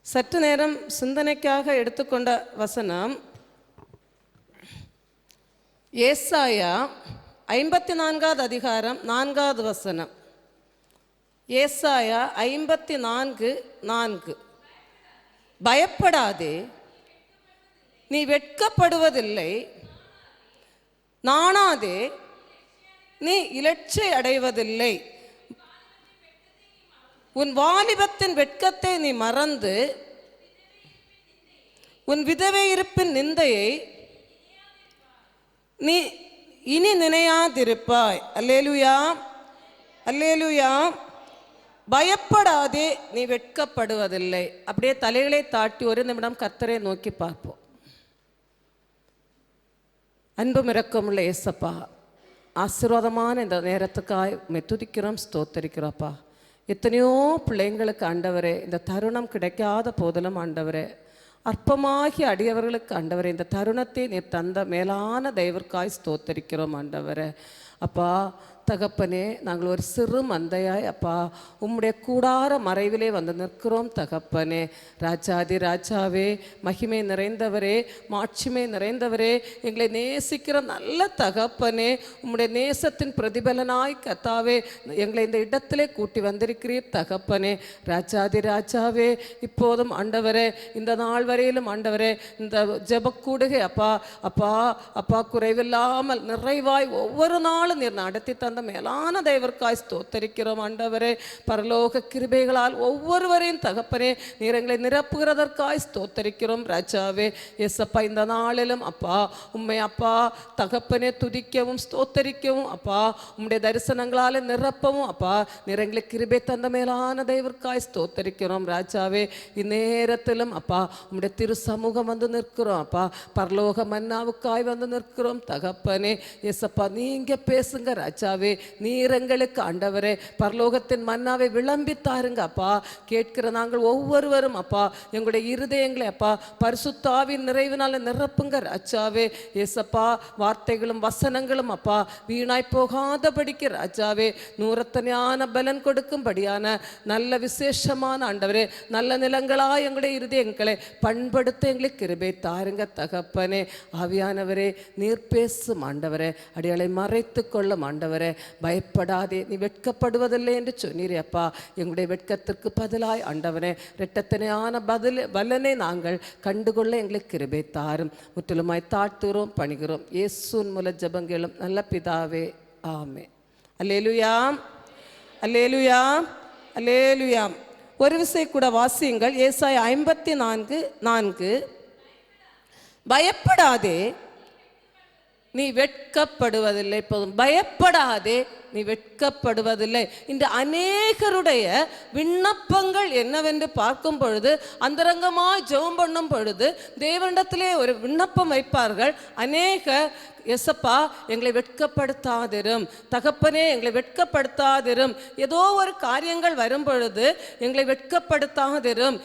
சற்று நேரம் சிந்தனைக்காக எடுத்துக்கொண்ட வசனம் ஏசாயா 54வது அதிகாரம் 4வது வசனம். ஏசாயா 54:4. பயப்படாதே, நீ வெட்கப்படுவதில்லை, நாணாதே, நீ இலட்சை அடைவதில்லை. உன் வாலிபத்தின் வெட்கத்தை நீ மறந்து உன் விதவை இருப்பின் நிந்தையை நீ இனி நினையாதிருப்பாய். அல்லேலூயா, அல்லேலூயா. பயப்படாதே, நீ வெட்கப்படுவதில்லை. அப்படியே தலைகளை தாட்டி ஒரு நிமிடம் கர்த்தரை நோக்கி பார்ப்போம். அன்பும் இரக்கமுள்ள ஏசப்பா, ஆசீர்வாதமான இந்த நேரத்துக்காய் துதிக்கிறோம், ஸ்தோத்தரிக்கிறோப்பா. எத்தனையோ பிள்ளைங்களுக்கு ஆண்டவரே, இந்த தருணம் கிடைக்காத போதிலும் ஆண்டவரே, அற்பமாகி அடியவர்களுக்கு ஆண்டவரே, இந்த தருணத்தை நீ தந்த மேலான தெய்வர்க்காய் ஸ்தோத்தரிக்கிறோம் ஆண்டவரே. அப்பா தகப்பனே, நாங்கள் ஒரு சிறு மந்தையாய் அப்பா உம்முடைய கூடார மறைவிலே வந்து நிற்கிறோம் தகப்பனே. ராஜாதி ராஜாவே, மகிமை நிறைந்தவரே, மாட்சிமை நிறைந்தவரே, எங்களை நேசிக்கிற நல்ல தகப்பனே, உம்முடைய நேசத்தின் பிரதிபலனாய் கர்த்தாவே எங்களை இந்த இடத்திலே கூட்டி வந்திருக்கிறீர் தகப்பனே. ராஜாதி ராஜாவே, இப்போதும் ஆண்டவரே, இந்த நாள் வரையிலும் ஆண்டவரே, இந்த ஜெபக்கூடுகை அப்பா அப்பா அப்பா குறைவில்லாமல் நிறைவாய் ஒவ்வொரு நாளும் நீர் நடத்தி தந்த மேலான தெய்வர்க்காய் ஸ்தோத்தரிக்கிறோம் ஆண்டவரே. பரலோக கிருபைகளால் ஒவ்வொருவரையும் தகப்பனே நீர் எங்களை நிரப்புகிறதற்காய் ஸ்தோத்தரிக்கிறோம் ராஜாவே. எஸ்அப்பா, இந்த நாளிலும் அப்பா உம்மை அப்பா தகப்பனே துதிக்கவும் ஸ்தோத்தரிக்கவும் அப்பா உம்முடைய தரிசனங்களால் நிரப்பவும் அப்பா நீர் எங்களை கிருபை தந்த மேலான தெய்வர்க்காய் ஸ்தோத்தரிக்கிறோம் ராஜாவே. இந்நேரத்திலும் அப்பா உம்முடைய திரு சமூகம் வந்து நிற்கிறோம் அப்பா, பரலோக மன்னாவுக்காய் வந்து நிற்கிறோம் தகப்பனே. எஸ்அப்பா, நீங்க பேசுங்க ராஜாவே. நீர் எங்களுக்கு ஆண்டவரே பரலோகத்தின் மன்னாவை விளம்பித்தாருங்க அப்பா. கேட்கிற நாங்கள் ஒவ்வொருவரும் அப்பா எங்களுடைய இருதயங்களை அப்பா பரிசுத்த ஆவியின் நிறைவினால நிரப்புங்க ராஜாவே. ஏசப்பா, வார்த்தைகளும் வசனங்களும் அப்பா வீணாய் போகாதபடிக்கு ராஜாவே நூறத்தனையான பலன் கொடுக்கும்படியான நல்ல விசேஷமான ஆண்டவரே நல்ல நிலங்களா எங்களுடைய இருதயங்களை பண்படுத்த எங்களுக்கு கிருபை தாருங்க தகப்பனே. ஆவியானவரே நீர் பேசும் ஆண்டவரே, அடியாளை மறைத்து கொள்ளும் ஆண்டவரே. பயப்படாதே, நீ வெட்கப்படுவதில்லை என்று சொன்னீரே அப்பா. எங்களுடைய வெட்கத்திற்கு பதிலாய் ஆண்டவனே இரட்டத்தனையான பலனை நாங்கள் கண்டுகொள்ள எங்களுக்கு கிருபை தாரும். முற்றிலுமாய் தாழ்த்துகிறோம், பணிகிறோம் இயேசுவின் மூல ஜெபங்களும் நல்ல பிதாவே, ஆமென். அல்லேலூயா, அல்லேலூயா, அல்லேலூயா. ஒரு விசை கூட வாசியுங்கள். ஏசாயா 54:4. பயப்படாதே, நீ வெட்கப்படுவதில்லை. போதும், பயப்படாதே, நீ வெட்கப்படுவதில்லை. இன்று அநேகருடைய விண்ணப்பங்கள் என்னவென்று பார்க்கும் பொழுது, அந்தரங்கமாய் ஜெபம் பண்ணும் பொழுது தேவனிடத்திலே ஒரு விண்ணப்பம் வைப்பார்கள். அநேகர், எசப்பா எங்களை வெட்கப்படுத்தாதிரும், தகப்பனே எங்களை வெட்கப்படுத்தாதிரும், ஏதோ ஒரு காரியங்கள் வரும் பொழுது எங்களை வெட்கப்படுத்தாதிரும்,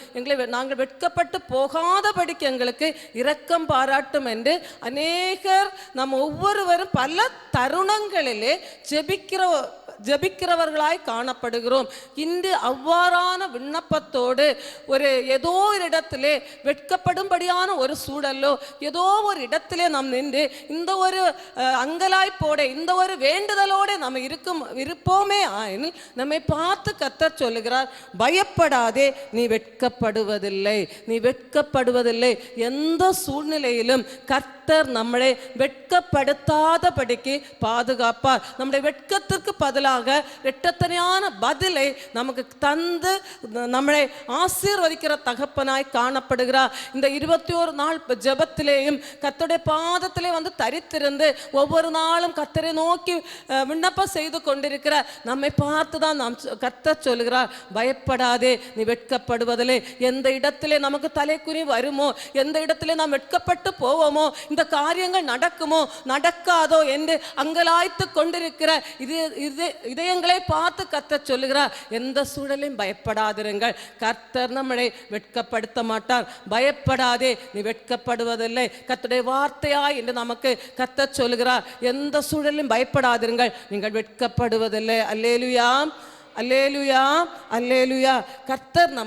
நாங்கள் வெட்கப்பட்டு போகாதபடிக்கு எங்களுக்கு இரக்கம் பாராட்டும் என்று அநேகர் நம் ஒவ்வொருவரும் பல தருணங்களிலே ஜெபிக்கிறவர்களாய் காணப்படுகிறோம். இன்று அவ்வாறான விண்ணப்பத்தோடு ஏதோ ஒரு இடத்திலே வெட்கப்படும்படியான ஒரு சூழலோ ஏதோ ஒரு இடத்திலே நாம் நின்று இந்த ஒரு அங்கலாய்ப்போட இந்த ஒரு வேண்டுதலோடு நாம் இருப்போமே ஆயினும் நம்மை பார்த்து கர்த்தர் சொல்லுகிறார், பயப்படாதே, நீ வெட்கப்படுவதில்லை, நீ வெட்கப்படுவதில்லை. எந்த சூழ்நிலையிலும் கர்த்தர் நம்மளை வெட்கப்படுத்தாதபடிக்கு பாதுகாப்பார். நம்முடைய வெட்கத்திற்கு பதிலாக இரட்டத்தனையான பதிலை நமக்கு தந்து நம்மளை ஆசீர்வதிக்கிற தகப்பனாய் காணப்படுகிறார். இந்த 21 நாள் ஜெபத்திலேயும் கர்த்தருடைய பாதத்திலே வந்து தரித்திருந்து ஒவ்வொரு நாளும் கர்த்தரை நோக்கி விண்ணப்பம் செய்து கொண்டிருக்கிற நம்மை பார்த்துதான் நாம் கர்த்தர் சொல்லுகிறார், பயப்படாதே, நீ வெட்கப்படுவதில்லை. எந்த இடத்திலே நமக்கு தலைக்குறி வருமோ, எந்த இடத்திலே நாம் வெட்கப்பட்டு போவோமோ, இந்த காரியங்கள் நடக்குமோ நடக்காதோ என்று அங்கலாய்த்து கொண்டிருக்கிற இதயங்களை பார்த்து கர்த்தர் சொல்லுகிறார், எந்த சூழலையும் பயப்படாதிருங்கள், கர்த்தர் நம்மளை வெட்கப்படுத்த மாட்டார். பயப்படாதே, நீ வெட்கப்படுவதில்லை. கர்த்தருடைய வார்த்தையாய் என்று நமக்கு கர்த்தர் சொல்லுகிறார், எந்த சூழலையும் பயப்படாதிருங்கள், நீங்கள் வெட்கப்படுவதில்லை. அல்லேலூயா, அல்லேலுயா, அல்லேலுயா. கர்த்தர்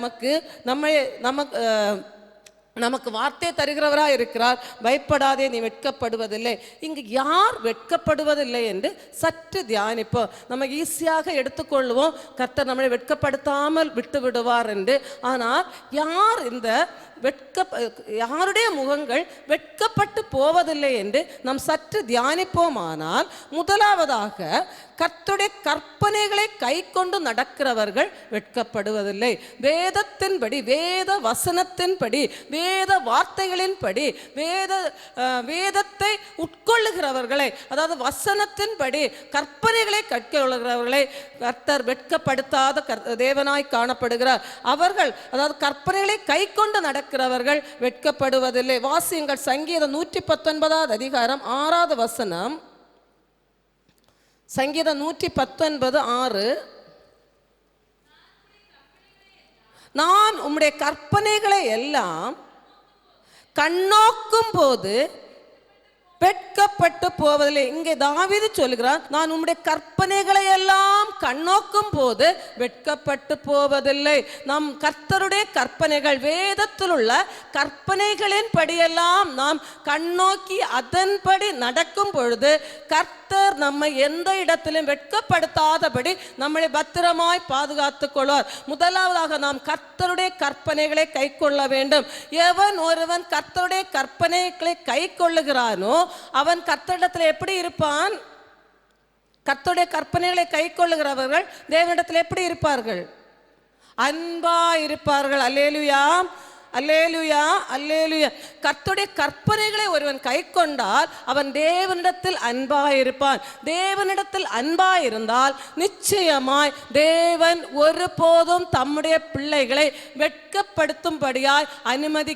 நமக்கு வார்த்தை தருகிறவராக இருக்கிறார். பயப்படாதே, நீ வெட்கப்படுவதில்லை. இங்கு யார் வெட்கப்படுவதில்லை என்று சற்று தியானிப்போம். நம்ம ஈஸியாக எடுத்துக்கொள்வோம், கர்த்தர் நம்மளை வெட்கப்படுத்தாமல் விட்டு விடுவார் என்று. ஆனால் யாருடைய முகங்கள் வெட்கப்பட்டு போவதில்லை என்று நாம் சற்று தியானிப்போமானால், முதலாவதாக கர்த்தருடைய கற்பனைகளை கை கொண்டு நடக்கிறவர்கள் வெட்கப்படுவதில்லை. வேதத்தின்படி, வேத வசனத்தின்படி, வேத வார்த்தைகளின்படி, வேதத்தை உட்கொள்ளுகிறவர்களை, அதாவது வசனத்தின்படி கற்பனைகளை கற்கிறவர்களை கர்த்தர் வெட்கப்படுத்தாத தேவனாய் காணப்படுகிறார். அவர்கள், அதாவது கற்பனைகளை கை கொண்டு நடக்கிறவர்கள் வெட்கப்படுவதில்லை. வாசியுங்கள் சங்கீதம் 119 அதிகாரம் 6வது வசனம். சங்கீதம் 119:6. நான் உம்முடைய கற்பனைகளை எல்லாம் கண்ணோக்கும் போது வெட்கப்பட்டு போவதில்லை. இங்கே தாவீது சொல்கிறார், நான் உம்முடைய கற்பனைகளை எல்லாம் கண்ணோக்கும் போது வெட்கப்பட்டு போவதில்லை. நம் கர்த்தருடைய கற்பனைகள், வேதத்தில் உள்ள கற்பனைகளின் படியெல்லாம் நாம் கண்ணோக்கி அதன்படி நடக்கும் பொழுது கர்த்தர் நம்மை எந்த இடத்திலும் வெட்கப்படுத்தாதபடி நம்மளை பத்திரமாய் பாதுகாத்துக் கொள்வார். முதலாவதாக நாம் கர்த்தருடைய கற்பனைகளை கை கொள்ள வேண்டும். எவன் ஒருவன் கர்த்தருடைய கற்பனைகளை கை கொள்ளுகிறானோ அவன் கர்த்தரிடத்தில் எப்படி இருப்பான்? கர்த்தருடைய கற்பனைகளை கை கொள்ளுகிறவர்கள் தேவனிடத்தில் எப்படி இருப்பார்கள்? அன்பா இருப்பார்கள். அல்லேலுயா, அல்லேலுயா, அல்லேலுயா. கர்த்தருடைய கற்பனைகளை ஒருவன் கை கொண்டால் அவன் தேவனிடத்தில் அன்பாயிருப்பான். தேவனிடத்தில் அன்பாயிருந்தால் நிச்சயமாய் தேவன் ஒருபோதும் தம்முடைய பிள்ளைகளை வெட்கப்படுத்தும்படியாய் அனுமதி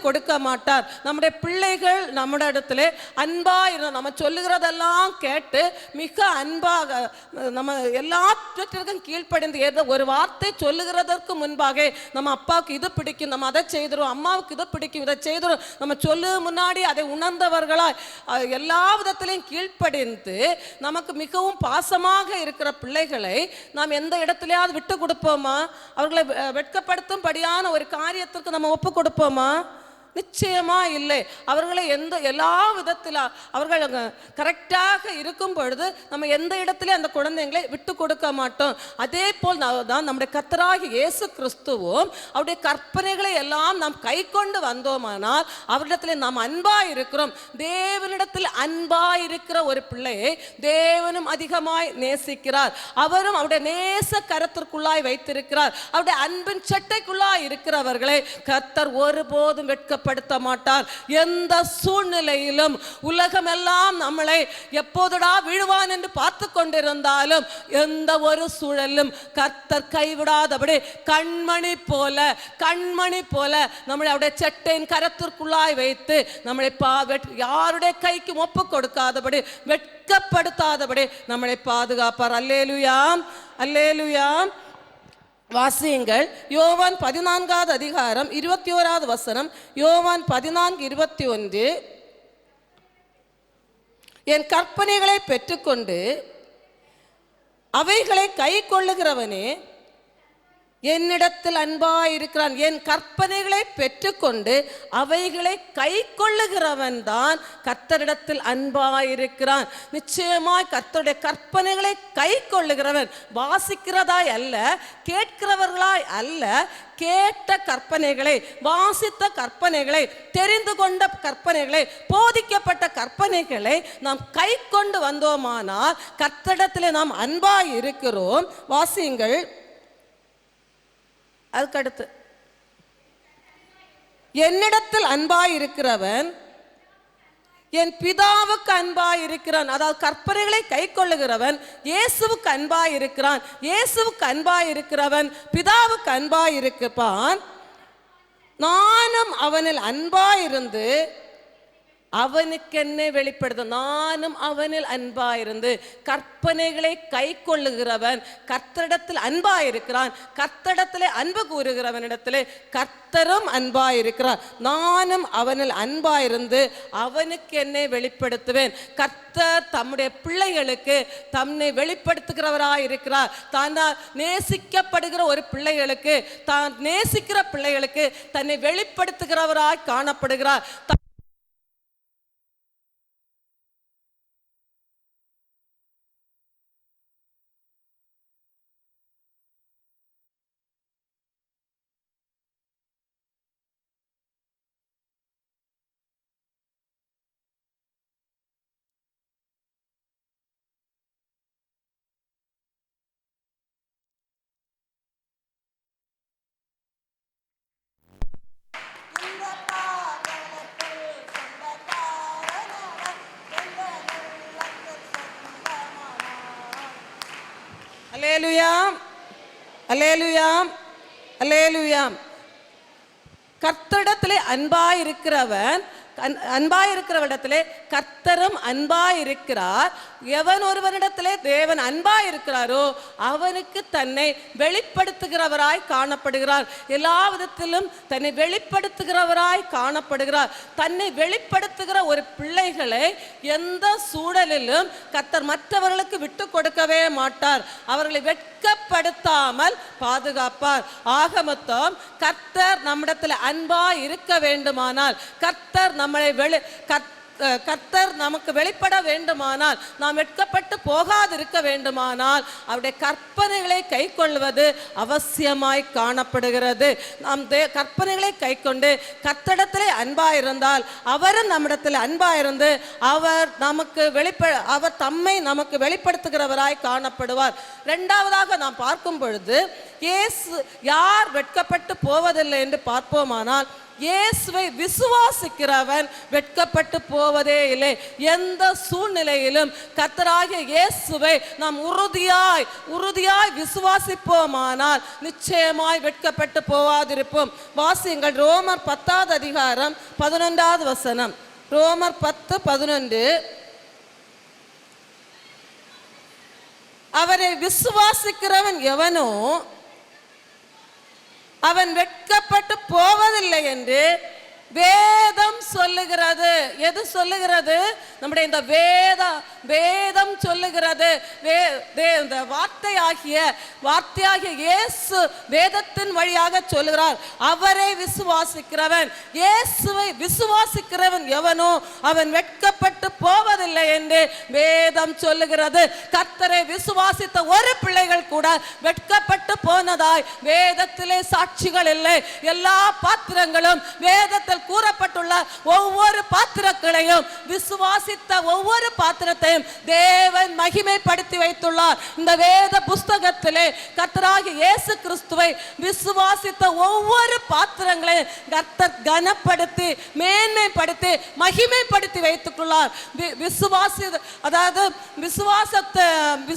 கொடுக்க மாட்டார். நம்முடைய பிள்ளைகள் நம்முடைய இடத்துல அன்பாயிருந்தோம், நம்ம சொல்லுகிறதெல்லாம் கேட்டு மிக அன்பாக நம்ம எல்லாவற்றிற்கும் கீழ்ப்படிந்து, ஏதோ ஒரு வார்த்தை சொல்லுகிறதற்கு முன்பாக நம்ம அப்பாவுக்கு இது பிடிக்கும், நம்ம அதை செய்துரும், அம்மாவுக்கு இது பிடிக்கும், இதை செய்துரும், நம்ம சொல்லு முன்னாடி அதை உணர்ந்தவர்களாய் எல்லா விதத்திலையும் கீழ்ப்படிந்து நமக்கு மிகவும் பாசமாக இருக்கிற பிள்ளைகளை நாம் எந்த இடத்துலையாவது விட்டு கொடுப்போமா? அவர்களை வெட்கப்படுத்தும்படியான ஒரு காரியத்திற்கு நம்ம ஒப்பு கொடுப்போமா? நிச்சயமா இல்லை. அவர்களை எல்லா விதத்தில் அவர்கள் கரெக்டாக இருக்கும் பொழுது நம்ம எந்த இடத்துல அந்த குழந்தைங்களை விட்டு கொடுக்க மாட்டோம். அதே போல் தான் நம்முடைய கர்த்தராகிய இயேசு கிறிஸ்துவும் அவருடைய கற்பனைகளை எல்லாம் நாம் கை கொண்டு வந்தோமானால் அவரிடத்தில் நாம் அன்பாய் இருக்கிறோம். தேவனிடத்தில் அன்பாய் இருக்கிற ஒரு பிள்ளையை தேவனும் அதிகமாய் நேசிக்கிறார். அவரும் அவருடைய நேச கரத்திற்குள்ளாய் வைத்திருக்கிறார். அவருடைய அன்பின் சட்டைக்குள்ளாய் இருக்கிறவர்களை கர்த்தர் ஒருபோதும் வெட்கப்படுத்த மாட்டார். எந்த சூழ்நிலையிலும் உலகம் எல்லாம் நம்மளை எப்போதுடா விழுவான் என்று பார்த்து கொண்டிருந்தாலும் எந்த ஒரு சூழலும் கர்த்தர் கைவிடாதபடி கண்மணி போல நம்மளை அவருடைய சட்டையின் கரத்திற்குள்ளாய் வைத்து நம்மளை யாருடைய கைக்கு ஒப்பு கொடுக்காதபடி, வெட்கப்படுத்தாதபடி நம்மளை பாதுகாப்பார். அல்லேலுயா, அல்லேலுயா. வாசியுங்கள் யோவான் 14வது அதிகாரம் 21வது வசனம். யோவான் 14:21. என் கற்பனைகளை பெற்றுக்கொண்டு அவைகளை கை கொள்ளுகிறவனே என்னிடத்தில் அன்பாயிருக்கிறான். என் கற்பனைகளை பெற்றுக்கொண்டு அவைகளை கை கொள்ளுகிறவன் தான் கர்த்தரிடத்தில் அன்பாயிருக்கிறான். நிச்சயமாய் கர்த்தருடைய கற்பனைகளை கை கொள்ளுகிறவன், வாசிக்கிறதாய் அல்ல, கேட்கிறவர்களாய் அல்ல, கேட்ட கற்பனைகளை, வாசித்த கற்பனைகளை, தெரிந்து கொண்ட கற்பனைகளை, போதிக்கப்பட்ட கற்பனைகளை நாம் கை கொண்டு வந்தோமானால் கர்த்தரிடத்திலே நாம் அன்பாய் இருக்கிறோம். வாசியுங்கள். அதுக்கடுத்து, என்னிடத்தில் அன்பாய் இருக்கிறவன் என் பிதாவுக்கு அன்பாய் இருக்கிறான். அதாவது கற்பனைகளை கை கொள்ளுகிறவன் இயேசுவுக்கு அன்பாய் இருக்கிறான். இயேசுவுக்கு அன்பாய் இருக்கிறவன் பிதாவுக்கு அன்பாய் இருப்பான். நானும் அவனில் அன்பாயிருந்து அவனுக்கு என்னை வெளிப்படுத்தும். நானும் அவனில் அன்பாயிருந்து கற்பனைகளை கை கொள்ளுகிறவன் கர்த்தரிடத்தில் அன்பாயிருக்கிறான். கர்த்தரிடத்திலே அன்பு கூறுகிறவனிடத்திலே கர்த்தரும் அன்பாயிருக்கிறார். நானும் அவனில் அன்பாயிருந்து அவனுக்கு என்னை வெளிப்படுத்துவேன். கர்த்தர் தம்முடைய பிள்ளைகளுக்கு தன்னை வெளிப்படுத்துகிறவராயிருக்கிறார். தான் நேசிக்கப்படுகிற ஒரு பிள்ளைகளுக்கு, தான் நேசிக்கிற பிள்ளைகளுக்கு தன்னை வெளிப்படுத்துகிறவராய் காணப்படுகிறார். அல்லேலூயாம், அல்லேலூயாம், அல்லேலூயாம். கர்த்தரிடத்திலே அன்பாயிருக்கிறவரிடத்திலே கர்த்தரும் அன்பாயிருக்கிறார். எவன் ஒருவனிடத்திலே தேவன் அன்பாயிருக்கிறாரோ அவனுக்கு தன்னை வெளிப்படுத்துகிறவராய் காணப்படுகிறார். எல்லா விதத்திலும் தன்னை வெளிப்படுத்துகிறவராய் காணப்படுகிறார். தன்னை வெளிப்படுத்துகிற ஒரு பிள்ளைகளை எந்த சூழலிலும் கர்த்தர் மற்றவர்களுக்கு விட்டு கொடுக்கவே மாட்டார். அவர்களை வெட்கப்படுத்தாமல் பாதுகாப்பார். ஆக மொத்தம் கர்த்தர் நம்மிடத்தில் அன்பாய் இருக்க வேண்டுமானால், கர்த்தர் கர்த்தர் நமக்கு வெளிப்பட வேண்டுமானால், நாம் வெட்கப்பட்டு போகாதிருக்க வேண்டுமானால் அவருடைய கற்பனைகளை கை கொள்வது அவசியமாய் காணப்படுகிறது. நாம் கற்பனைகளை கை கொண்டு கர்த்தரிடத்திலே அன்பாயிருந்தால் அவரும் நம்மிடத்தில் அன்பாயிருந்து அவர் தம்மை நமக்கு வெளிப்படுத்துகிறவராய் காணப்படுவார். இரண்டாவதாக நாம் பார்க்கும் பொழுது இயேசு யார் வெட்கப்பட்டு போவதில்லை என்று பார்ப்போமானால், இயேசுவை விசுவாசிக்கிறவன் வெட்கப்பட்டு போவதே இல்லை. எந்த சூழ்நிலையிலும் கர்த்தராகிய இயேசுவை நாம் உறுதியாய் விசுவாசிப்போமானால் நிச்சயமாய் வெட்கப்பட்டு போவாதிருப்போம். வாசியுங்கள் ரோமர் 10வது அதிகாரம் 11வது வசனம். ரோமர் 10:11. அவரை விசுவாசிக்கிறவன் எவனோ அவன் வெட்கப்பட்டு போவதில்லை என்று வேதம் சொல்லுகிறது. எது சொல்லுகிறது? நம்முடைய இந்த வேதம் சொல்லுகிறது. இந்த வார்த்தையாகிய இயேசு வேதத்தின் வழியாக சொல்லுகிறார். அவரை விசுவாசிக்கிறவன், இயேசுவை விசுவாசிக்கிறவன் எவனோ அவன் வெட்கப்பட்டு போவதில்லை என்று வேதம் சொல்லுகிறது. கர்த்தரை விசுவாசித்த ஒரு பிள்ளைகள் கூட வெட்கப்பட்டு போனதாய் வேதத்திலே சாட்சிகள் இல்லை. எல்லா பாத்திரங்களும் வேதத்தில் கூறப்பட்டுள்ள ஒவ்வொரு பாத்திரங்களையும், விசுவாசித்த ஒவ்வொரு பாத்திரத்தையும் தேவன் மகிமைப்படுத்தி வைத்துள்ளார். இந்த வேத புஸ்தகத்திலே கர்த்தராகிய இயேசு கிறிஸ்துவை விசுவாசித்த ஒவ்வொரு பாத்திரங்களையும் கர்த்தர் கனப்படுத்தி மேன்மைப்படுத்தி மகிமைப்படுத்தி வைத்துள்ளார்.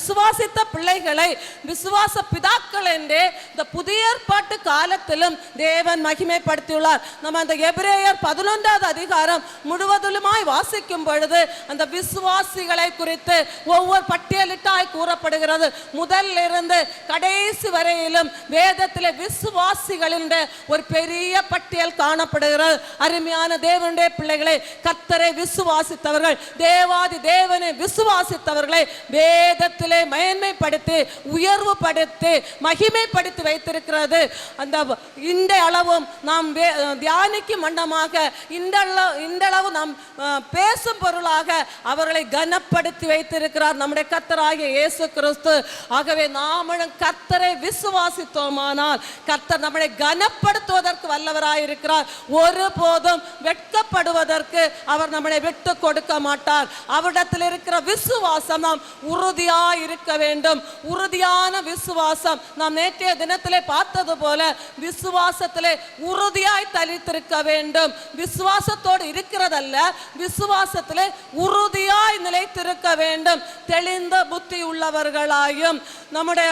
விசுவாசித்த பிள்ளைகளை விசுவாச பிதாக்கள் என்று இந்த புதிய ஏற்பாட்டு காலத்திலும் தேவன் மகிமைப்படுத்தியுள்ளார். நம்ம அந்த எபிரேயர் 11வது அதிகாரம் முழுவதுமாய் வாசிக்கும் பொழுது அந்த விசுவாசிகளை குறித்து ஒவ்வொரு பட்டியலிட்டாய் கூறப்படுகிறது. முதல்ல இருந்து கடைசி வரையிலும் வேதத்திலே விசுவாசிகளின் ஒரு பெரிய பட்டியல் காணப்படுகிறது. அருமையான தேவனுடைய பிள்ளைகளை, கர்த்தரை விசுவாசித்தவர்கள், தேவாதி தேவனை விசுவாசித்தவர்களை வேதத்திலே மேன்மைப்படுத்தி உயர்வுபடுத்தி மகிமைப்படுத்தி வைத்திருக்கிறது. அந்த இந்த அளவும் நாம் தியானிக்கும் மண்டமாக இந்தளவு நாம் பேசும் பொருளாக அவர்களை கனப்படுத்தி வைத்திருக்கிறார் நம்முடைய கர்த்தராகிய இயேசு கிறிஸ்து. ஆகவே நாமளும் கர்த்தரை விசுவாசித்தோமானால் கர்த்தர் நம்மளை கனப்படுத்துவதற்கு வல்லவராயிருக்கிறார். ஒருபோதும் வெட்கப்படுவதற்கு அவர் நம்மளை விட்டு கொடுக்க மாட்டார். அவரிடத்தில் இருக்கிற விசுவாசம் நாம் உறுதியாய் இருக்க வேண்டும். உறுதியான விசுவாசம் நாம் நேற்றைய தினத்திலே பார்த்தது போல விசுவாசத்திலே உறுதியாய் தரித்திருக்க வேண்டும். விசுவாசத்தோடு இருக்கிறதல்ல, விசுவாசத்திலே உறுதியாய் நிலைத்திருக்க வேண்டும். தெளிந்த புத்தி உள்ளவர்களாயும் நம்முடைய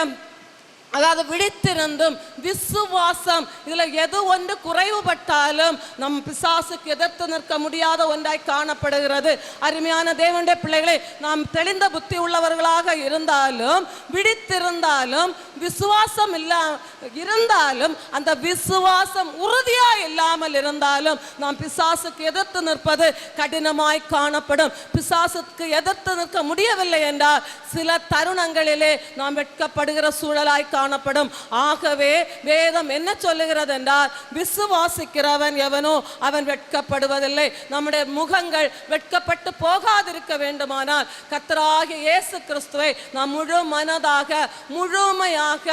அதாவது விழித்திருந்தும் விசுவாசம், இதுல எது ஒன்று குறைவுபட்டாலும் நம் பிசாசுக்கு எதிர்த்து நிற்க முடியாத ஒன்றாய் காணப்படுகிறது. அருமையான தேவனுடைய பிள்ளைகளை, நாம் தெளிந்த புத்தி உள்ளவர்களாக இருந்தாலும் விழித்திருந்தாலும் விசுவாசம் இருந்தாலும் அந்த விசுவாசம் உறுதியா இல்லாமல் இருந்தாலும் நாம் பிசாசுக்கு எதிர்த்து நிற்பது கடினமாய் காணப்படும். பிசாசுக்கு எதிர்த்து நிற்க முடியவில்லை என்றால் சில தருணங்களிலே நாம் வெட்கப்படுகிற சூழலாய் காணப்படும். ஆகவே வேதம் என்ன சொல்லுகிறது என்றால், விசுவாசிக்கிறவன் எவனோ அவன் வெட்கப்படுவதில்லை. நம்முடைய முகங்கள் வெட்கப்பட்டு போகாதிருக்க வேண்டுமானால் கர்த்தராகிய இயேசு கிறிஸ்துவை நாம் முழு மனதாக, முழுமையாக,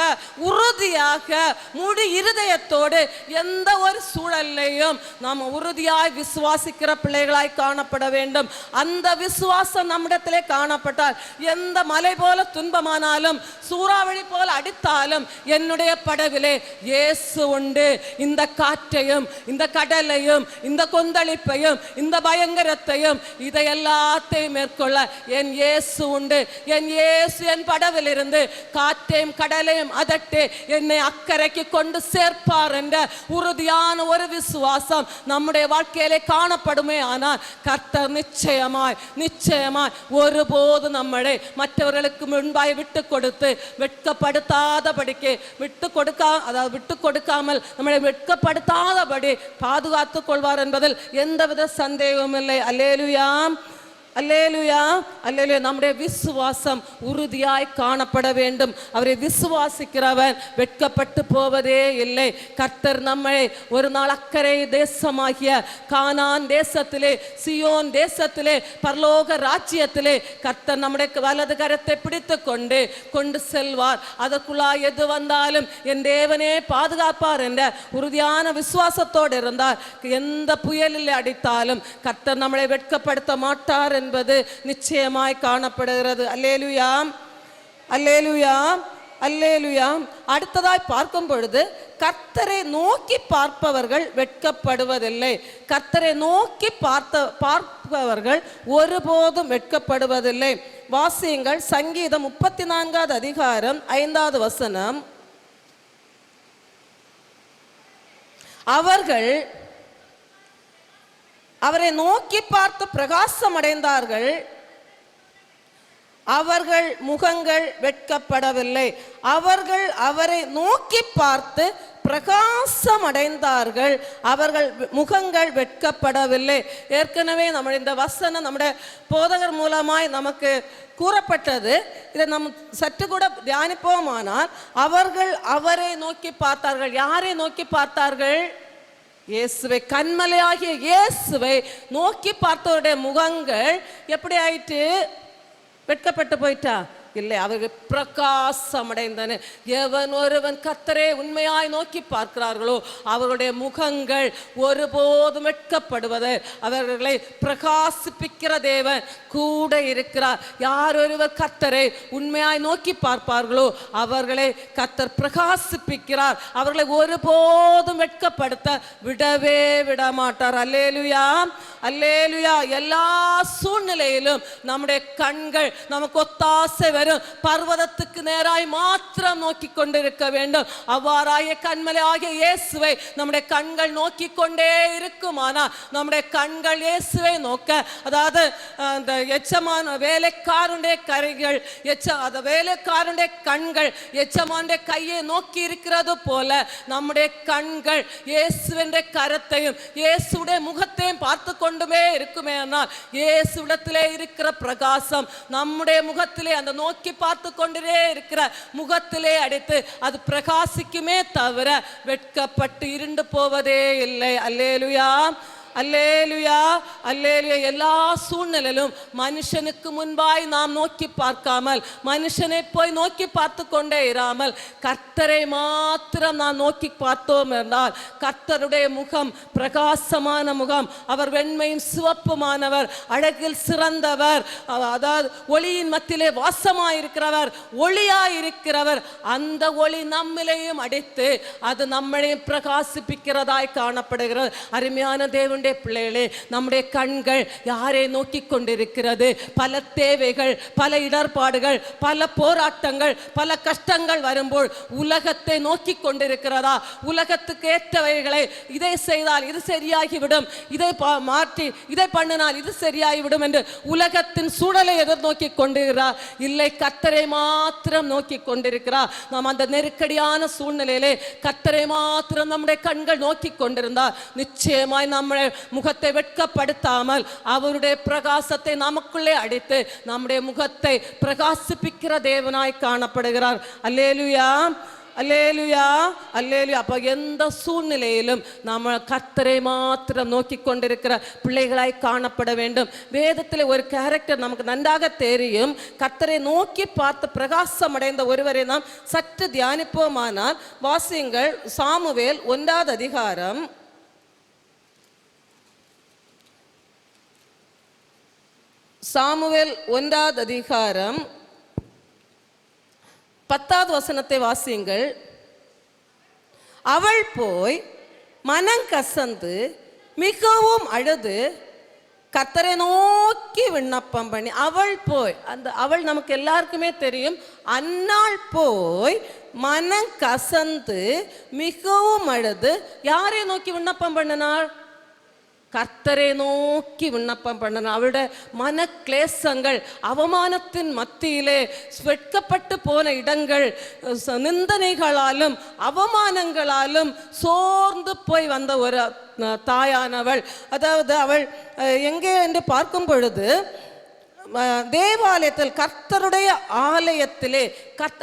உறுதியாக, முழு இருதயத்தோடு எந்த ஒரு சூழலையும் நாம் உறுதியாய் விசுவாசிக்கிற பிள்ளைகளாய் காணப்பட வேண்டும். அந்த விசுவாசம் நம்மிடத்திலே காணப்பட்டால் எந்த மலை போல துன்பமானாலும் சூறாவளி போல அடித்தாலும் என்னுடைய படவிலே இயேசு உண்டு. இந்த காற்றையும் இந்த கடலையும் இந்த கொந்தளிப்பையும் இந்த பயங்கரத்தையும் இதை எல்லாத்தையும் மேற்கொள்ள என் இயேசு உண்டு. என் இயேசு என் படவில் இருந்து காற்றையும் கடலையும் அதட்டு என்னை அக்கறைக்கு கொண்டு சேர்ப்பார் என்ற உறுதியான ஒரு விசுவாசம் நம்முடைய வாழ்க்கையிலே காணப்படுமே ஆனால் கர்த்தர் நிச்சயமாய் நிச்சயமாய் ஒருபோது நம்மளை மற்றவர்களுக்கு முன்பாய் விட்டு கொடுத்து வெட்கப்படுத்தாதபடிக்கு விட்டு கொடுக்காமல் நம்மளை வெட்கப்படுத்தாதபடி பாதுகாத்துக் கொள்வார் என்பதில் எந்தவித சந்தேகமும் இல்லை. அல்லேலூயா, அல்லேலூயா, அல்லேலூயா. நம்முடைய விசுவாசம் உறுதியாய் காணப்பட வேண்டும். அவரை விசுவாசிக்கிறவன் வெட்கப்பட்டு போவதே இல்லை. கர்த்தர் நம்மை ஒரு நாள் அக்கறை தேசமாகிய கானான் தேசத்திலே, சியோன் தேசத்திலே, பரலோக ராஜ்யத்திலே கர்த்தர் நம்முடைய வலது கரத்தை பிடித்து கொண்டு செல்வார். அதற்குள்ளாய் எது வந்தாலும் என் தேவனே பாதுகாப்பார் என்ற உறுதியான விசுவாசத்தோடு இருந்தார் எந்த புயலில் அடித்தாலும் கர்த்தர் நம்மளை வெட்கப்படுத்த மாட்டார் என்பது நிச்சயமாய் காணப்படுகிறது. அல்லேலூயா, அல்லேலூயா, அல்லேலூயா. அடுத்ததாய் பார்க்கும் பொழுது கர்த்தரை நோக்கி பார்ப்பவர்கள் வெட்கப்படுவதில்லை. கர்த்தரை நோக்கி பார்ப்பவர்கள் ஒருபோதும் வெட்கப்படுவதில்லை. வாசியுங்கள் சங்கீதம் 34 அதிகாரம் 5வது வசனம். அவர்கள் அவரை நோக்கி பார்த்து பிரகாசம் அடைந்தார்கள், அவர்கள் முகங்கள் வெட்கப்படவில்லை. அவர்கள் அவரை நோக்கி பார்த்து பிரகாசம் அடைந்தார்கள், அவர்கள் முகங்கள் வெட்கப்படவில்லை. ஏற்கனவே நம்ம இந்த வசனம் நம்முடைய போதகர் மூலமாய் நமக்கு கூறப்பட்டது. இதை நம் சற்று கூட தியானிப்போமானால், அவர்கள் அவரை நோக்கி பார்த்தார்கள். யாரை நோக்கி பார்த்தார்கள்? இயேசுவை, கண்மலையாகிய இயேசுவை நோக்கி பார்த்தவருடைய முகங்கள் எப்படி ஆயிட்டு? வெட்கப்பட்டு போயிட்டா? இல்லை, அவர்கள் பிரகாசம் அடைந்தன. எவன் ஒருவன் கர்த்தரை உண்மையாய் நோக்கி பார்க்கிறார்களோ அவர்களுடைய முகங்கள் ஒருபோதும் வெட்கப்படுவது. அவர்களை பிரகாசிப்பிக்கிற தேவன் கூட இருக்கிறார். யார் ஒருவர் கர்த்தரை உண்மையாய் நோக்கி பார்ப்பார்களோ அவர்களை கர்த்தர் பிரகாசிப்பிக்கிறார். அவர்களை ஒருபோதும் வெட்கப்படுத்த விடவே விட மாட்டார். அல்லேலூயா, அல்லேலூயா. எல்லா சூழ்நிலையிலும் நம்முடைய கண்கள் நமக்கு ஒத்தாசை வரும். பர்வதத்துக்கு நேராய் மாத்திரம் நோக்கி கொண்டிருக்க வேண்டும். அவ்வாறாய கண்மலை ஆகிய இயேசுவை நம்முடைய கண்கள் நோக்கி கொண்டே இருக்குமானா நம்முடைய கண்கள் இயேசுவை நோக்க, அதாவது அந்த எச்சமான வேலைக்காரனுடைய கரைகள், வேலைக்காரனுடைய கண்கள் எச்சமானுடைய கையை நோக்கி இருக்கிறது போல நம்முடைய கண்கள் இயேசுவின் கரத்தையும் இயேசுடைய முகத்தையும் பார்த்து கொண்டுமே இருக்குமே. ஆனால் இயேசுவிடத்திலே இருக்கிற பிரகாசம் நம்முடைய முகத்திலே, அந்த நோக்கி பார்த்து கொண்டே இருக்கிற முகத்திலே அடித்து அது பிரகாசிக்குமே தவிர வெட்கப்பட்டு இருண்டு போவதே இல்லை. அல்லேலூயா, அல்லேலூயா, அல்லேலூயா. எல்லா சூழ்நிலையிலும் மனுஷனுக்கு முன்பாய் நாம் நோக்கி பார்க்காமல், மனுஷனை போய் நோக்கி பார்த்து கொண்டே இராமல் கர்த்தரை மாத்திரம் நாம் நோக்கி பார்த்தோம் என்றால் கர்த்தருடைய முகம் பிரகாசமான முகம். அவர் வெண்மையும் சிவப்புமானவர், அழகில் சிறந்தவர், அதாவது ஒளியின் மத்தியிலே வாசமாயிருக்கிறவர், ஒளியாயிருக்கிறவர். அந்த ஒளி நம்மிலேயும் அடித்து அது நம்மளையும் பிரகாசிப்பிக்கிறதாய் காணப்படுகிறது. அருமையான தேவன் தேவனுடைய பிள்ளைகளே, நம்முடைய கண்கள் யாரை நோக்கி கொண்டிருக்கிறது? பல தேவைகள், பல இடர்பாடுகள், பல போராட்டங்கள், பல கஷ்டங்கள் வரும்போது உலகத்தை நோக்கி கொண்டிருக்கிறதா? உலகத்துக்கு ஏற்றவைகளை, இதை செய்தால் இது சரியாகிவிடும், இதை மாற்றி இதை பண்ணினால் இது சரியாகிவிடும் என்று உலகத்தின் சூழலை எதிர்நோக்கி கொண்டிருக்கிறார்? இல்லை, கர்த்தரை மாத்திரம் நோக்கி கொண்டிருக்கிறார். நாம் அந்த நெருக்கடியான சூழ்நிலையிலே கர்த்தரை மாத்திரம் நம்முடைய கண்கள் நோக்கி கொண்டிருந்தால் நிச்சயமாய் நம்முடைய முகத்தை வெட்கப்படுத்தாமல் அவருடைய பிரகாசத்தை நமக்குள்ளே அடித்து நம்முடைய முகத்தை பிரகாசிப்பிக்கிற தேவனாய் காணப்படுகிறார். அல்லேலூயா, அல்லேலூயா, அல்லேலூயா. அப்போ எந்த சூழ்நிலையிலும் நம்ம கர்த்தரை மாத்திரம் நோக்கி கொண்டிருக்கிற பிள்ளைகளாய் காணப்பட வேண்டும். வேதத்தில் ஒரு கேரக்டர் நமக்கு நன்றாக தெரியும். கர்த்தரை நோக்கி பார்த்து பிரகாசம் அடைந்த ஒருவரை நாம் சற்று தியானிப்போமானால், வாசியுங்கள் சாமுவேல் 1 அதிகாரம் 10வது வசனத்தை வாசியுங்கள். அவள் போய் மனங்கசந்து மிகவும் அழுது கர்த்தரை நோக்கி விண்ணப்பம் பண்ணி, அவள் போய், அந்த அவள் நமக்கு எல்லாருக்குமே தெரியும். அன்னாள் போய் மனங்கசந்து மிகவும் அழுது யாரை நோக்கி விண்ணப்பம் பண்ணினாள்? கர்த்தரை நோக்கி விண்ணப்பம் பண்ணணும். அவளுடைய மன கிளேசங்கள், அவமானத்தின் மத்தியிலே வெட்கப்பட்டு போன இடங்கள், நிந்தனைகளாலும் அவமானங்களாலும் சோர்ந்து போய் வந்த ஒரு தாயானவள். அதாவது அவள் எங்கே என்று பார்க்கும் பொழுது தேவாலயத்தில், கர்த்தருடைய ஆலயத்திலே,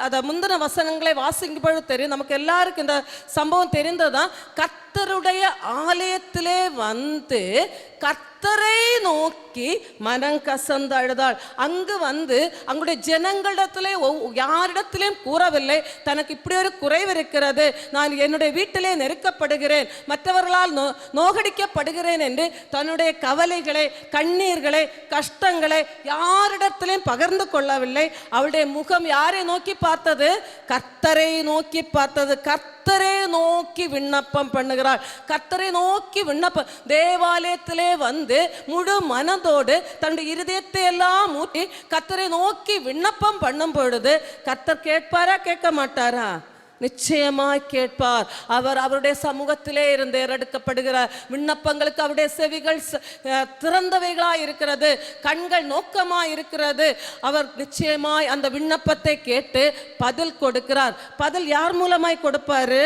அதை முந்தின வசனங்களை வாசிக்கும் பொழுது தெரியும், நமக்கு எல்லாருக்கும் இந்த சம்பவம் தெரிந்ததான். கர்த்தருடைய ஆலயத்திலே வந்து கர்த்தரை நோக்கி மனங்கசந்து அழுதாள். அங்கு வந்து அங்குடைய ஜனங்களிடத்திலே யாரிடத்திலையும் கூறவில்லை, தனக்கு இப்படி ஒரு குறைவு இருக்கிறது, நான் என்னுடைய வீட்டிலே நெருக்கப்படுகிறேன், மற்றவர்களால் நோகடிக்கப்படுகிறேன் என்று தன்னுடைய கவலைகளை, கண்ணீர்களை, கஷ்டங்களை யாரிடத்திலையும் பகிர்ந்து கொள்ளவில்லை. அவளுடைய முகம் யாரை நோக்கி பார்த்தது? கர்த்தரை நோக்கி பார்த்தது. கர்த்தரை நோக்கி விண்ணப்பம் பண்ணுகிறாள். கர்த்தரை நோக்கி விண்ணப்பம். தேவாலயத்திலே வந்து முழு மனதோடு தன்னுடைய இருதயத்தை எல்லாம் ஊற்றி கர்த்தரை நோக்கி விண்ணப்பம் பண்ணும் பொழுது கர்த்தர் கேட்பாரா, கேட்க மாட்டாரா? நிச்சயமாய் கேட்பார். அவர் அவருடைய சமூகத்திலே இருந்து ஏறெடுக்கப்படுகிற விண்ணப்பங்களுக்கு அவருடைய செவிகள் திறந்தவைகளாய் இருக்கிறது, கண்கள் நோக்கமாய் இருக்கிறது. அவர் நிச்சயமாய் அந்த விண்ணப்பத்தை கேட்டு பதில் கொடுக்கிறார். பதில் யார் மூலமாய் கொடுப்பாரு?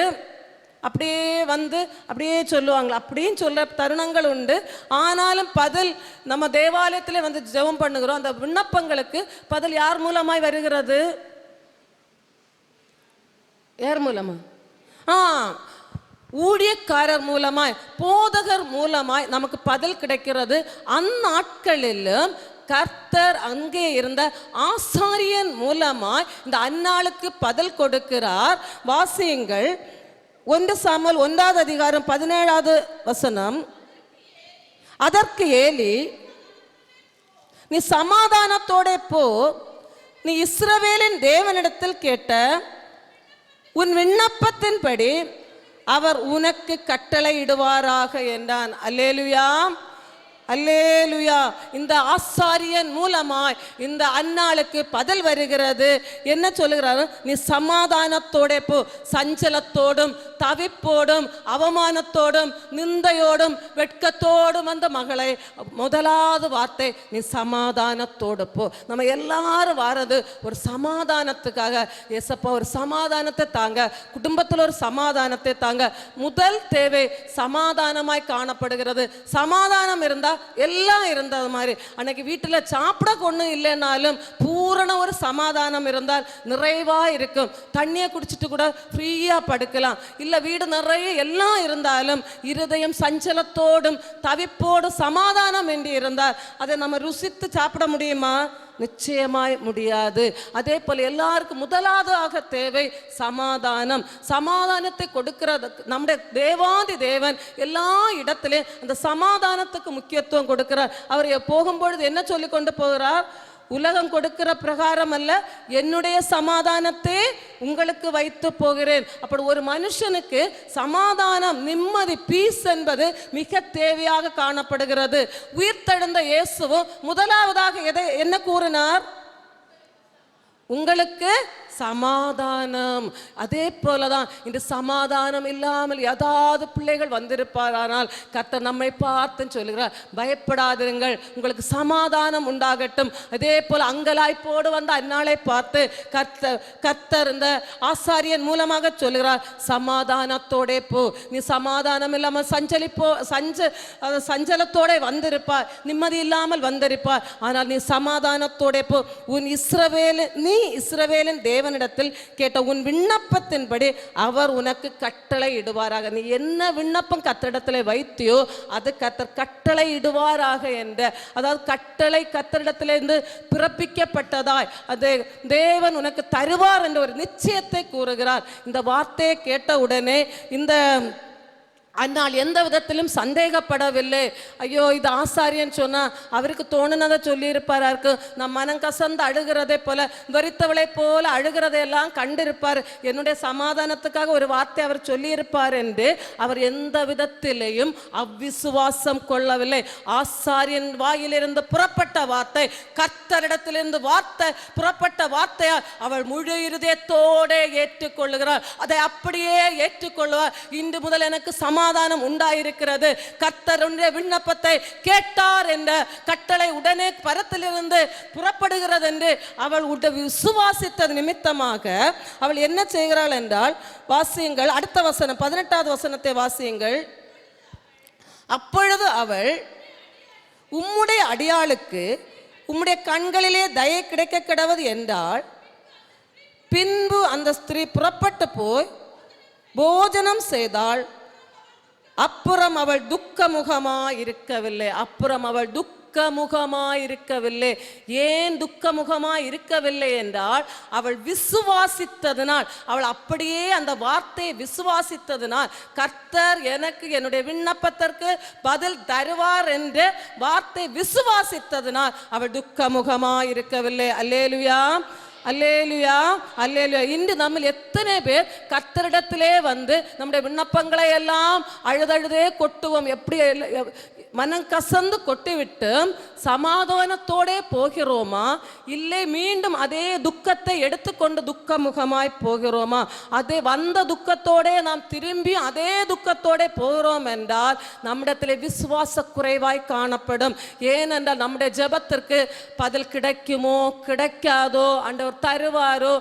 அப்படியே வந்து அப்படியே சொல்லுவாங்களா? அப்படின்னு சொல்ல தருணங்கள் உண்டு. ஆனாலும் பதில் நம்ம தேவாலயத்திலே வந்து ஜெபம் பண்ணுகிறோம். அந்த விண்ணப்பங்களுக்கு பதில் யார் மூலமாய் வருகிறது? யார் மூலமா? ஊழியக்காரர் மூலமாய், போதகர் மூலமாய் நமக்கு பதில் கிடைக்கிறது. அந்நாட்களிலும் கர்த்தர் அங்கே இருந்த ஆசாரியன் மூலமாய் இந்த அன்னாளுக்கு பதில் கொடுக்கிறார். வாசியுங்கள் 1 சாமுவேல் 1 அதிகாரம் 17வது வசனம். அதற்கு ஏலி, நீ சமாதானத்தோட போ, நீ இஸ்ரவேலின் தேவனிடத்தில் கேட்ட உன் விண்ணப்பத்தின்படி அவர் உனக்கு கட்டளையிடுவாராக என்றான். அல்லேலுயா, அல்லேலுயா. இந்த ஆசாரியன் மூலமாய் இந்த அன்னாளுக்கு பதில் வருகிறது. என்ன சொல்லுகிறார்? நீ சமாதானத்தோட போ. சஞ்சலத்தோடும் தவிப்போடும் அவமானத்தோடும் நிந்தையோடும் வெட்கத்தோடும் அந்த மகளை, முதலாவது வார்த்தை நீ சமாதானத்தோடு போ. நம்ம எல்லாரும் வாரது ஒரு சமாதானத்துக்காக. ஏசப்பா ஒரு சமாதானத்தை தாங்க, குடும்பத்தில் ஒரு சமாதானத்தை தாங்க. முதல் தேவை சமாதானமாய் காணப்படுகிறது. சமாதானம் இருந்தால் எல்லாம் இருந்தது மாதிரி. அன்னைக்கு வீட்டில் சாப்பிட ஒன்றும் இல்லைனாலும் பூரண ஒரு சமாதானம் இருந்தால் நிறைவா இருக்கும். தண்ணியை குடிச்சிட்டு கூட ஃப்ரீயா படுக்கலாம். இல்ல வீடு நிறைய எல்லாம் இருந்தாலும் இருதயம் சஞ்சலத்தோடும் தவிப்போடும் சமாதானம் என்று இருந்தால் அதை நம்ம ருசித்து சாப்பிட முடியுமா? நிச்சயமாய் முடியாது. அதே போல எல்லாருக்கும் முதலாவதாக தேவை சமாதானம். சமாதானத்தை கொடுக்கிறது நம்முடைய தேவாதி தேவன். எல்லா இடத்திலையும் அந்த சமாதானத்துக்கு முக்கியத்துவம் கொடுக்கிறார். அவர் போகும்பொழுது என்ன சொல்லி கொண்டு போகிறார்? உலகம் கொடுக்கிற பிரகாரம் அல்ல, என்னுடைய சமாதானத்தை உங்களுக்கு வைத்து போகிறேன். அப்படி ஒரு மனுஷனுக்கு சமாதானம், நிம்மதி, பீஸ் என்பது மிக தேவையாக காணப்படுகிறது. உயிர்த்தெழுந்த இயேசுவும் முதலாவதாக என்ன கூறினார்? உங்களுக்கு சமாதானம். அதே போலதான் இந்த சமாதானம் இல்லாமல் ஏதாவது பிள்ளைகள் வந்திருப்பாரானால் கர்த்தர் நம்மை பார்த்து சொல்லுகிறார், பயப்படாதிருங்கள், உங்களுக்கு சமாதானம் உண்டாகட்டும். அதே போல அங்கலாய்ப்போடு வந்த அந்நாளை பார்த்து கர்த்தர் இந்த ஆசாரியன் மூலமாக சொல்லுகிறார், சமாதானத்தோட போ, நீ சமாதானம் இல்லாமல் சஞ்சலத்தோட வந்திருப்பார், நிம்மதி இல்லாமல் வந்திருப்பார். ஆனால் நீ சமாதானத்தோட போ. நீ இஸ்ரவேலின் தேவனிடத்தில் கேட்ட உன் விண்ணப்பத்தின்படி அவர் உனக்கு கட்டளை இடுவாராக. நீ என்ன விண்ணப்பம் கர்த்தரிடத்தில் வைத்தியோ அது கர்த்தர் கட்டளை இடுவாராக என்ற, அதாவது கட்டளை கர்த்தரிடத்திலிருந்து பிறப்பிக்கப்பட்டதாய் அது தேவன் உனக்கு தருவார் என்ற ஒரு நிச்சயத்தை கூறுகிறார். இந்த வார்த்தையை கேட்ட உடனே இந்த அந்நாள் எந்த விதத்திலும் சந்தேகப்படவில்லை. ஐயோ, இது ஆசாரியன் சொன்னா அவருக்கு தோணுனதை சொல்லியிருப்பாரா இருக்கு, நம் மனம் கசந்து அழுகிறதை போல, வெறித்தவளை போல அழுகிறதையெல்லாம் கண்டிருப்பார், என்னுடைய சமாதானத்துக்காக ஒரு வார்த்தை அவர் சொல்லியிருப்பார் என்று அவர் எந்த விதத்திலேயும் அவ்விசுவாசம் கொள்ளவில்லை. ஆசாரியன் வாயிலிருந்து புறப்பட்ட வார்த்தை, கர்த்தரிடத்திலிருந்து வார்த்தை புறப்பட்ட வார்த்தையா அவள் முழு இருதயத்தோடு ஏற்றுக்கொள்ளுகிறார். அதை அப்படியே ஏற்றுக்கொள்வார். இன்று முதல் எனக்கு சமாதானம் உண்டாயிருக்கிறது, கர்த்தருடைய விண்ணப்பத்தை கேட்டார் என்ற கட்டளை உடனே பரத்திலிருந்து புறப்படுகிறது என்று அவள் விசுவாசித்தது நிமித்தமாக அவள் என்ன செய்கிறாள் என்றால், வாசியுங்கள் அடுத்த வசனம், 18வது வசனத்தை வாசியுங்கள். அப்பொழுது அவள், உம்முடைய அடியாளுக்கு உம்முடைய கண்களிலே தயை கிடைக்க கிடவது என்றால், பின்பு அந்த ஸ்திரீ புறப்பட்டு போய் போஜனம் செய்தாள். அப்புறம் அவள் துக்கமுகமாய் இருக்கவில்லை. ஏன் துக்கமுகமாய் இருக்கவில்லை என்றால், அவள் விசுவாசித்ததினால், அவள் அப்படியே அந்த வார்த்தையை விசுவாசித்ததினால், கர்த்தர் எனக்கு என்னுடைய விண்ணப்பத்திற்கு பதில் தருவார் என்று வார்த்தை விசுவாசித்ததினால் அவள் துக்கமுகமாய் இருக்கவில்லை. அல்லேலூயா, அல்லேலூயா, அல்லேலூயா. இன்று நம்ம எத்தனை பேர் கர்த்தரிடத்திலே வந்து நம்முடைய விண்ணப்பங்களை எல்லாம் அழுதழுதே கொட்டுவோம். எப்படி மனம் கசந்து கொட்டிவிட்டு சமாதானத்தோட போகிறோமா, இல்லை மீண்டும் அதே துக்கத்தை எடுத்துக்கொண்டு துக்கமுகமாய் போகிறோமா? அதே வந்த துக்கத்தோட நாம் திரும்பி அதே துக்கத்தோட போகிறோம் என்றால் நம்மிடத்தில் விசுவாச குறைவாய் காணப்படும். ஏனென்றால் நம்முடைய ஜெபத்திற்கு பதில் கிடைக்குமோ கிடைக்காதோ, ஆண்டவர் தருவாரோ,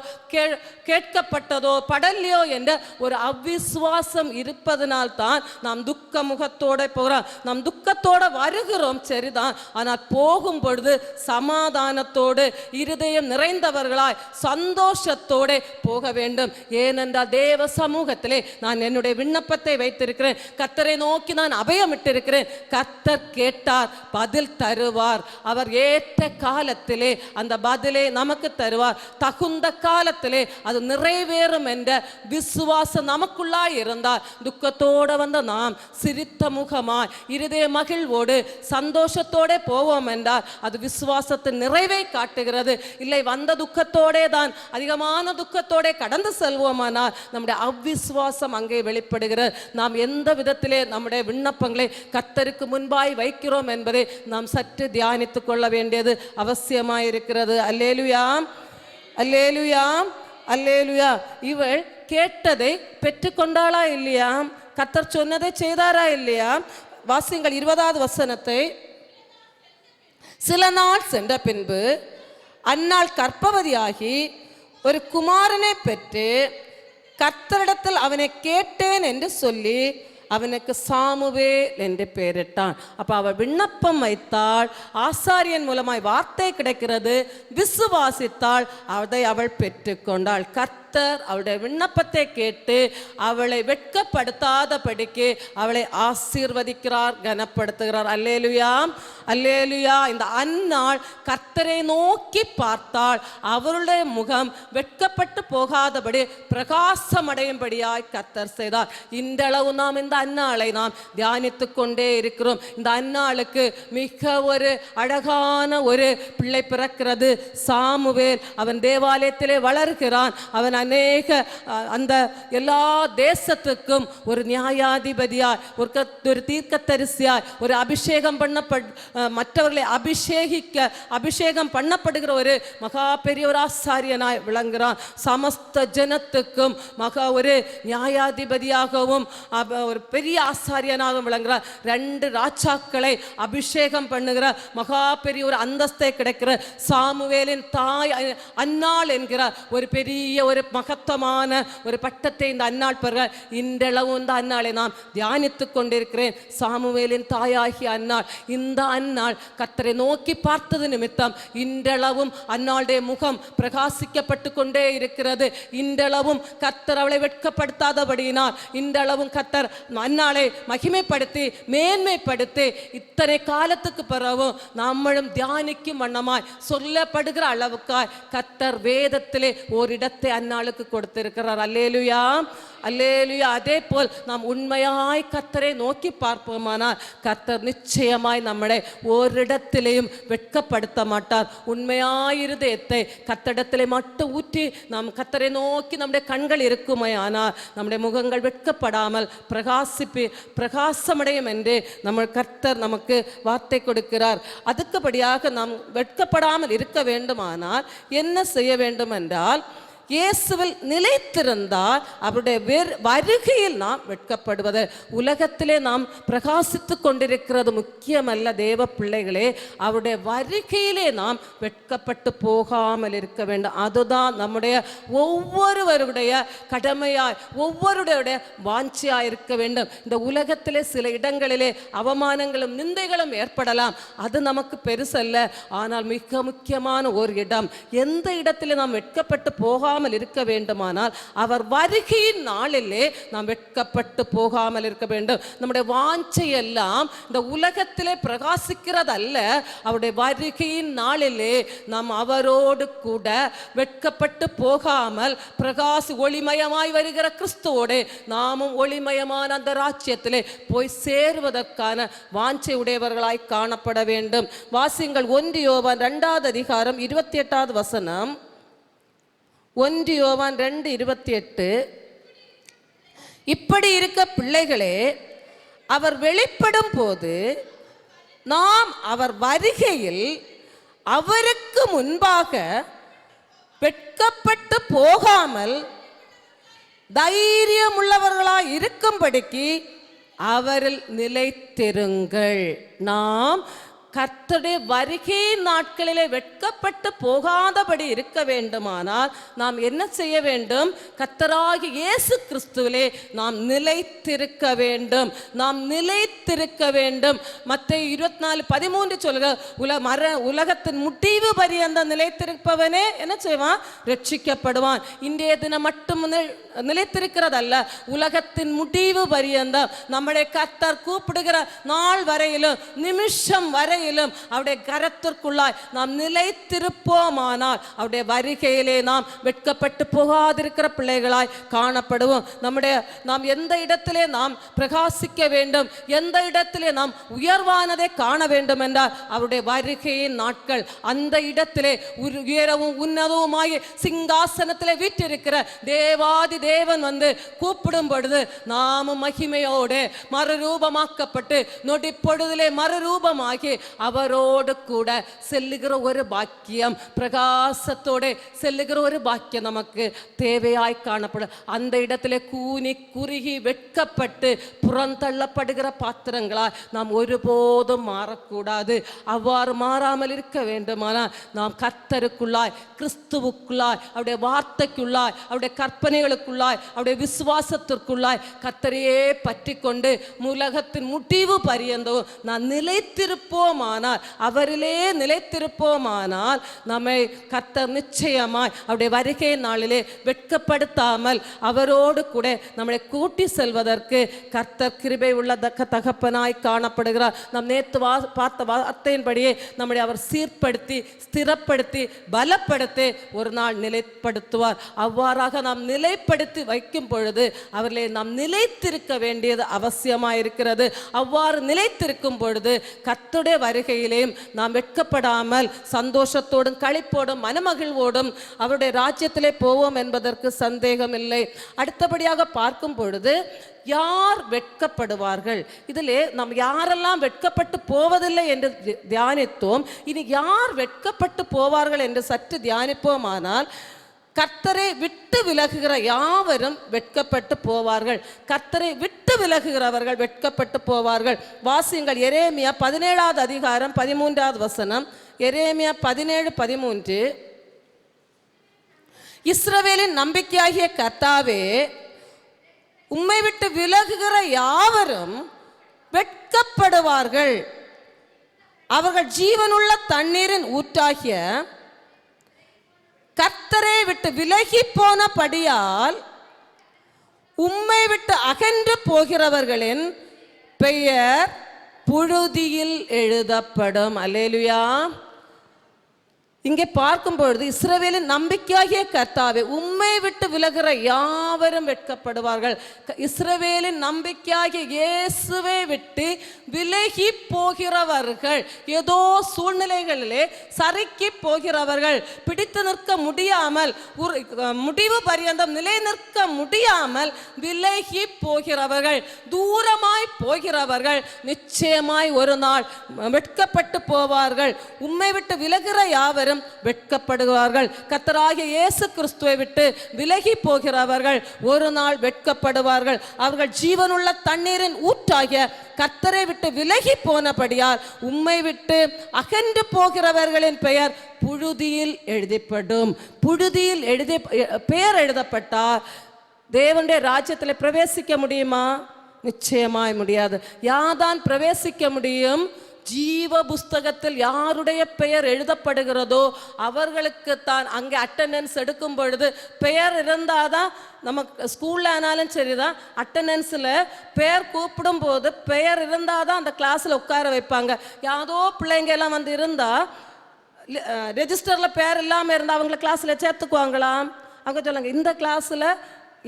கேட்கப்பட்டதோ படலையோ என்ற ஒரு அவ்விசுவாசம் இருப்பதனால்தான் நாம் துக்க முகத்தோட போகிறோம். நாம் துக்கத்தோட வருகிறோம் சரிதான், ஆனால் போகும் பொழுது சமாதானத்தோடு இருதயம் நிறைந்தவர்களாய் சந்தோஷத்தோடு போக வேண்டும். ஏனென்றால் தேவ சமூகத்திலே நான் என்னுடைய விண்ணப்பத்தை வைத்திருக்கிறேன், கர்த்தரை நோக்கி நான் அபயமிட்டிருக்கிறேன். கர்த்தர் கேட்டார், பதில் தருவார். அவர் ஏற்ற காலத்திலே அந்த பதிலை நமக்கு தருவார். தகுந்த காலத்திலே அது நிறைவேறும் என்ற விசுவாசம் நமக்குள்ளாய் இருந்தால், துக்கத்தோடு வந்த நாம் சிரித்த முகமாய் இருதய மகிழ்வோடு சந்தோஷத்தோடு போவோம் என்றால் அது விசுவாசத்தின் நிறைவை காட்டுகிறது. இல்லை, வந்த துக்கத்தோடே தான் அதிகமான துக்கத்தோட கடந்து செல்வோமானால் நம்முடைய அவ்விசுவாசம் அங்கே வெளிப்படுகிறது. நாம் எந்த விதத்திலே நம்முடைய விண்ணப்பங்களை கர்த்தருக்கு முன்பாய் வைக்கிறோம் என்பதை நாம் சற்று தியானித்துக் கொள்ள வேண்டியது அவசியமாயிருக்கிறது. அல்லேலூயா, அல்லேலூயா, அல்லேலூயா. இவள் கேட்டதை பெற்றுக்கொண்டாளா இல்லையா? கர்த்தர் சொன்னதை செய்தாரா இல்லையா? வாசியுங்கள் 20வது வசனத்தை. சில நாள் சென்ற பின்பு அன்னாள் கர்ப்பவதியாகி ஒரு குமாரனை பெற்று கர்த்தரிடத்தில் அவனை கேட்டேன் என்று சொல்லி அவனுக்கு சாமுவேல் என்று பெயரிட்டான். அப்போ அவள் விண்ணப்பம் வைத்தாள், ஆசாரியன் மூலமாய் வார்த்தை கிடைக்கிறது, விசுவாசித்தாள், அதை அவள் பெற்றுக்கொண்டாள். கர்த்தர் அவளுடைய விண்ணப்பத்தை கேட்டு அவளை வெட்கப்படுத்தாதபடிக்கு அவளை ஆசீர்வதிக்கிறார், கனப்படுத்துகிறார். அல்லேலூயா, அல்லேலூயா. இந்த அந்நாள் கர்த்தரை நோக்கி பார்த்தாள், அவருடைய முகம் வெட்கப்பட்டு போகாதபடி பிரகாசமடையும்படியாய் கர்த்தர் செய்தார். இன்றளவு நாம் இந்த அன்னாளை நாம் தியானித்து கொண்டே இருக்கிறோம். இந்த அன்னாளுக்கு மிக ஒரு அழகான ஒரு பிள்ளை பிறக்கிறது, சாமுவேல். அவன் தேவாலயத்திலே வளர்கிறான். அவன் அநேக அந்த எல்லா தேசத்துக்கும் ஒரு நியாயாதிபதியாய், ஒரு தீர்க்கதரிசியாய், ஒரு அபிஷேகம் மற்றவர்களை அபிஷேகம் பண்ணப்படுகிற ஒரு மகா பெரிய ஒரு ஆசாரியனாய் விளங்குகிறான். சமஸ்த ஜனத்துக்கும் ஒரு நியாயாதிபதியாகவும் ஒரு பெரிய ஆசாரியனாகவும் விளங்குகிறார். 2 ராஜாக்களை அபிஷேகம் பண்ணுகிற மகா பெரிய ஒரு அந்தஸ்தை கிடைக்கிற சாமுவேலின் தாய் அன்னாள் என்கிற ஒரு பெரிய ஒரு மகத்துவமான ஒரு பட்டத்தை இந்த அன்னாள் பெறுகிறார். இன்றளவும் இந்த அன்னாளை நாம் தியானித்து கொண்டிருக்கிறேன். சாமுவேலின் தாயாகிய அன்னாள், இந்த அன்னாள் கர்த்தரை நோக்கி பார்த்தது நிமித்தம் இன்றளவும் அன்னாளுடைய முகம் பிரகாசிக்கப்பட்டு கொண்டே இருக்கிறது. இன்றளவும் கர்த்தர் அவளை வெட்கப்படுத்தாதபடியினால் இன்றளவும் கர்த்தர் அன்னாளை மகிமைப்படுத்தி மேன்மைப்படுத்தி இத்தனை காலத்துக்கு பிறகும் நம்மளும் தியானிக்கும் வண்ணமாய் சொல்லப்படுகிற அளவுக்காய் கர்த்தர் வேதத்திலே ஓரிடத்தை அன்னாளுக்கு கொடுத்திருக்கிறார். அல்லேலூயா, அல்லேலூயா. அதே போல் நாம் உண்மையாய் கர்த்தரை நோக்கி பார்ப்போமானால் கர்த்தர் நிச்சயமாய் நம்மளை ஓரிடத்திலேயும் வெட்கப்படுத்த மாட்டார். உண்மையாயிருதயத்தை கர்த்தரிடத்திலே மட்டும் ஊற்றி நாம் கர்த்தரை நோக்கி நம்முடைய கண்கள் இருக்குமையானால் நம்முடைய முகங்கள் வெட்கப்படாமல் பிரகாசமடையும் என்று நம்ம கர்த்தர் நமக்கு வார்த்தை கொடுக்கிறார். அதுக்குபடியாக நாம் வெட்கப்படாமல் இருக்க வேண்டுமானால் என்ன செய்ய வேண்டும் என்றால், இயேசுவில் நிலைத்திருந்தால் அவருடைய வருகையில் நாம் வெட்கப்படுவது. உலகத்திலே நாம் பிரகாசித்து கொண்டிருக்கிறது முக்கியமல்ல தேவ பிள்ளைகளே, அவருடைய வருகையிலே நாம் வெட்கப்பட்டு போகாமல் இருக்க வேண்டும். அதுதான் நம்முடைய ஒவ்வொருவருடைய கடமையாய், ஒவ்வொருடைய வாஞ்சியாய் இருக்க வேண்டும். இந்த உலகத்திலே சில இடங்களிலே அவமானங்களும் நிந்தைகளும் ஏற்படலாம், அது நமக்கு பெருசல்ல. ஆனால் மிக முக்கியமான ஒரு இடம், எந்த இடத்திலே நாம் வெட்கப்பட்டு போகாமல் இருக்க வேண்டுமானால் அவர் வருகையின் நாளிலே நாம் வெட்கப்பட்டு போகாமல் இருக்க வேண்டும். நம்முடைய வாஞ்சை எல்லாம் இந்த உலகத்திலே பிரகாசிக்கிறதல்ல, அவருடைய வருகையின் நாளிலே நாம் அவரோடு கூட வெட்கப்பட்டு போகாமல் ஒளிமயமாய் வருகிற கிறிஸ்துவோடு நாமும் ஒளிமயமான அந்த ராஜ்யத்திலே போய் சேருவதற்கான வாஞ்சை உடையவர்களாய் காணப்பட வேண்டும். வாசிங்கள் 1 யோவான் 2வது அதிகாரம் 28வது வசனம். 1 யோவான் 2:28. இப்படி இருக்க பிள்ளைகளே, அவர் வெளிப்படும் போது நாம் அவர் வருகையில் அவருக்கு முன்பாக வெட்கப்பட்டு போகாமல் தைரியமுள்ளவர்களாய் இருக்கும்படிக்கு அவரில் நிலைத்திருங்கள். நாம் கர்த்தருடைய வருகை நாட்களிலே வெட்கப்பட்டு போகாதபடி இருக்க வேண்டுமானால் நாம் என்ன செய்ய வேண்டும்? கர்த்தராகிய இயேசு கிறிஸ்துவிலே நாம் நிலைத்திருக்க வேண்டும். நாம் நிலைத்திருக்க வேண்டும். மத்தேயு 24:13 சொல்லுங்க, உலகத்தின் முடிவு பரியந்த நிலைத்திருப்பவனே என்ன செய்வான்? ரட்சிக்கப்படுவான். இன்றைய தினம் மட்டும் நிலைத்திருக்கிறதல்ல, உலகத்தின் முடிவு பரியந்தம் நம்முடைய கர்த்தர் கூப்பிடுகிற நாள் வரையிலும், நிமிஷம் வரை அவருடைய கரத்திற்குள்ளாய் நாம் நிலைத்திருப்போமானால் அவருடைய வருகையிலே நாம் வெட்கப்பட்டு போகாதிருக்கிற பிள்ளைகளாய் காணப்படுவோம். நாம் எந்த இடத்திலே நாம் பிரகாசிக்க வேண்டும், எந்த இடத்திலே நாம் உயர்வானதை காண வேண்டும் என்றால் அவருடைய வருகையின் நாட்கள். அந்த இடத்திலே உயரவும் உன்னதவுமாய் சிங்காசனத்திலே வீற்றிருக்கிற தேவாதி தேவன் வந்து கூப்பிடும் பொழுது நாமும் மகிமையோடு மறுரூபமாக்கப்பட்டு நொடி பொழுதிலே மறுரூபமாகி அவரோடு கூட செல்லுகிற ஒரு பாக்கியம், பிரகாசத்தோடு செல்லுகிற ஒரு பாக்கியம் நமக்கு தேவையாய் காணப்படும். அந்த இடத்திலே கூனி குறுகி வெட்கப்பட்டு புறந்தள்ளப்படுகிற பாத்திரங்களாய் நாம் ஒருபோதும் மாறக்கூடாது. அவ்வாறு மாறாமல் இருக்க வேண்டுமானால் நாம் கர்த்தருக்குள்ளாய், கிறிஸ்துவுக்குள்ளாய், அவருடைய வார்த்தைக்குள்ளாய், அவருடைய கற்பனைகளுக்குள்ளாய், அவருடைய விசுவாசத்திற்குள்ளாய் கர்த்தரையே பற்றி கொண்டு உலகத்தின் முடிவு பரியந்தோ நான் நிலைத்திருப்போம் நிலைத்திருப்போமானால், அவரிலே நிலைத்திருப்போமானால் நம்மை கர்த்தர் நிச்சயமாய் அவருடைய வருகை நாளிலே வெட்கப்படுத்தாமல் அவரோடு கூட நம்மளை கூட்டி செல்வதற்கு கர்த்தர் கிருபை உள்ள தகப்பனாய் காணப்படுகிறார். நாம் நேற்று பார்த்த வார்த்தையின்படியே நம்மளை அவர் சீர்படுத்தி ஸ்திரப்படுத்தி பலப்படுத்தி ஒரு நாள் நிலைப்படுத்துவார். அவ்வாறாக நாம் நிலைப்படுத்தி வைக்கும் பொழுது அவர்களே நாம் நிலைத்திருக்க வேண்டியது அவசியமாயிருக்கிறது. அவ்வாறு நிலைத்திருக்கும் பொழுது கர்த்தருடைய வருகையிலேயும் நாம் வெட்கப்படாமல் சந்தோஷத்தோடும் களிப்போடும் மனமகிழ்வோடும் அவருடைய ராஜ்யத்திலே போவோம் என்பதற்கு சந்தேகம் இல்லை. அடுத்தபடியாக பார்க்கும் பொழுது யார் வெட்கப்படுவார்கள், இதிலே நாம் யாரெல்லாம் வெட்கப்பட்டு போவதில்லை என்று தியானித்தோம். இனி யார் வெட்கப்பட்டு போவார்கள் என்று சற்று தியானிப்போமானால், கர்த்தரை விட்டு விலகுகிற யாவரும் வெட்கப்பட்டு போவார்கள். கர்த்தரை விட்டு விலகுகிறவர்கள் வெட்கப்பட்டு போவார்கள். வாசியுங்கள் எரேமியா 17வது அதிகாரம் 13வது வசனம். எரேமியா 17:13. இஸ்ரவேலின் நம்பிக்கையாகிய கர்த்தாவே, உம்மை விட்டு விலகுகிற யாவரும் வெட்கப்படுவார்கள். அவர்கள் ஜீவனுள்ள தண்ணீரின் ஊற்றாகிய கர்த்தரை விட்டு விலகி போனபடியால் உம்மை விட்டு அகன்று போகிறவர்களின் பெயர் புழுதியில் எழுதப்படும். அல்லேலூயா. இங்கே பார்க்கும் பொழுது இஸ்ரவேலின் நம்பிக்கையாகிய கர்த்தாவே, உம்மை விட்டு விலகுற யாவரும் வெட்கப்படுவார்கள். இஸ்ரவேலின் நம்பிக்கையாகிய இயேசுவை விட்டு விலகி போகிறவர்கள், ஏதோ சூழ்நிலைகளிலே சறுக்கி போகிறவர்கள், பிடித்து நிற்க முடியாமல் முடிவு பரியந்தம் நிலை நிற்க முடியாமல் விலகி போகிறவர்கள், தூரமாய் போகிறவர்கள் நிச்சயமாய் ஒரு நாள் வெட்கப்பட்டு போவார்கள். உம்மை விட்டு விலகுற யாவரும் வெட்கப்படுவார்கள். கர்த்தராகிய இயேசு கிறிஸ்துவை விட்டு விலகி போகிறவர்கள் ஒரு நாள் வெட்கப்படுவார்கள். அவர்கள் ஜீவனுள்ள தண்ணீரின் ஊற்றாகிய கர்த்தரை விட்டு விலகி போனபடியால் உம்மை விட்டு அகன்று போகிறவர்களின் பெயர் புழுதியில் எழுதப்படும். புழுதியில் பெயர் எழுதப்பட்டால் தேவனுடைய ராஜ்யத்தில் பிரவேசிக்க முடியுமா? நிச்சயமாய் முடியாது. யாதான் பிரவேசிக்க முடியும்? ஜீவ புஸ்தகத்தில் யாருடைய பெயர் எழுதப்படுகிறதோ அவர்களுக்கு தான். அங்கே அட்டெண்டன்ஸ் எடுக்கும் பொழுது பெயர் இருந்தாதான், நம்ம ஸ்கூலில் ஆனாலும் சரிதான், அட்டெண்டன்ஸில் பெயர் கூப்பிடும் போது பெயர் இருந்தால் தான் அந்த கிளாஸில் உட்கார வைப்பாங்க. யாதோ பிள்ளைங்க எல்லாம் வந்து இருந்தால் ரெஜிஸ்டரில் பேர் இல்லாமல் இருந்தால் அவங்கள கிளாஸில் சேர்த்துக்குவாங்களாம். அவங்க சொல்லுங்க, இந்த கிளாஸில்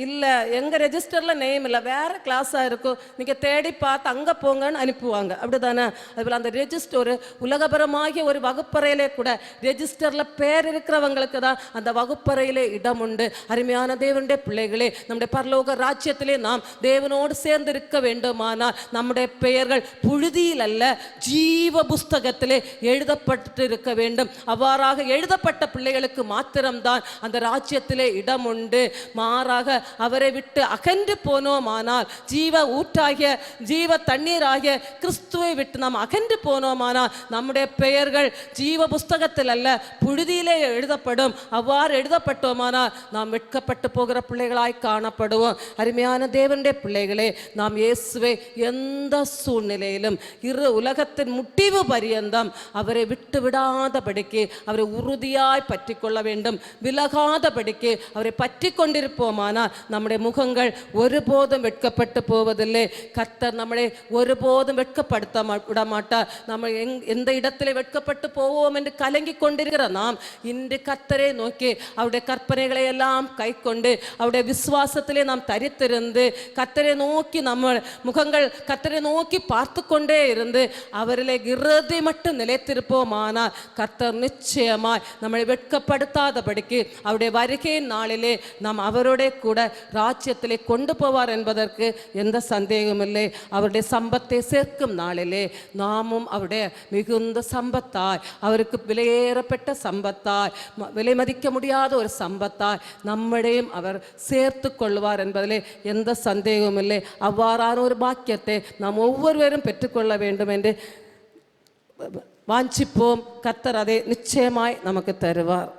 இல்லை, எங்கள் ரெஜிஸ்டரில் நேம் இல்லை, வேறு கிளாஸாக இருக்கும், நீங்கள் தேடி பார்த்து அங்கே போங்கன்னு அனுப்புவாங்க. அப்படி தானே? அதுபோல் அந்த ரெஜிஸ்டர் ஒரு உலகபரமாகிய ஒரு வகுப்பறையிலே கூட ரெஜிஸ்டரில் பேர் இருக்கிறவங்களுக்கு தான் அந்த வகுப்பறையிலே இடம் உண்டு. அருமையான தேவனுடைய பிள்ளைகளே, நம்முடைய பரலோக ராஜ்யத்திலே நாம் தேவனோடு சேர்ந்து இருக்க வேண்டுமானால் நம்முடைய பெயர்கள் புழுதியில் அல்ல, ஜீவ புஸ்தகத்திலே எழுதப்பட்டு இருக்க வேண்டும். அவ்வாறாக எழுதப்பட்ட பிள்ளைகளுக்கு மாத்திரம்தான் அந்த ராஜ்யத்திலே இடம் உண்டு. மாறாக அவரை விட்டு அகன்று போனோமானால், ஜீவ ஊற்றாகிய ஜீவ தண்ணீராகிய கிறிஸ்துவை விட்டு நாம் அகன்று போனோமானால் நம்முடைய பெயர்கள் ஜீவ புஸ்தகத்தில் அல்ல, புழுதியிலே எழுதப்படும். அவ்வாறு எழுதப்பட்டோமானால் நாம் வெட்கப்பட்டு போகிற பிள்ளைகளாய் காணப்படுவோம். அருமையான தேவனுடைய பிள்ளைகளே, நாம் இயேசுவை எந்த சூழ்நிலையிலும் உலகத்தின் முடிவு பரியந்தம் அவரை விட்டு விடாதபடிக்கு அவரை உறுதியாய் பற்றி கொள்ள வேண்டும். விலகாதபடிக்கு அவரை பற்றி கொண்டிருப்போமானால் நம்முடைய முகங்கள் ஒருபோதும் வெட்கப்பட்டு போவதில்லை. கர்த்தர் நம்மளை ஒருபோதும் வெட்கப்படுத்த விட மாட்டார். நம்ம எந்த இடத்திலே வெட்கப்பட்டு போவோம் என்று கலங்கி கொண்டிருக்கிற நாம் இன்று கர்த்தரை நோக்கி அவருடைய கற்பனைகளை எல்லாம் கை கொண்டு அவருடைய விசுவாசத்திலே நாம் தரித்திருந்து கர்த்தரை நோக்கி நம்ம முகங்கள் கர்த்தரை நோக்கி பார்த்து கொண்டே இருந்து அவரிலே இறுதி மட்டும் நிலைத்திருப்போமானால் கர்த்தர் நிச்சயமாய் நம்மளை வெட்கப்படுத்தாதபடிக்கு அவருடைய வருகையின் நாளிலே நாம் அவரோட கூட ராஜ்யத்திலே கொண்டு போவார் என்பதற்கு எந்த சந்தேகமில்லை. அவருடைய சம்பத்தை சேர்க்கும் நாளிலே நாமும் அவருடைய மிகுந்த சம்பத்தாய், அவருக்கு விலையேறப்பட்ட சம்பத்தாய், விலை மதிக்க முடியாத ஒரு சம்பத்தாய் நம்மையும் அவர் சேர்த்து கொள்வார் என்பதிலே எந்த சந்தேகமும் இல்லை. அவ்வாறான ஒரு பாக்கியத்தை நாம் ஒவ்வொருவரும் பெற்றுக்கொள்ள வேண்டும் என்று வாஞ்சிப்போம். கர்த்தர் அதை நிச்சயமாய் நமக்கு தருவார்.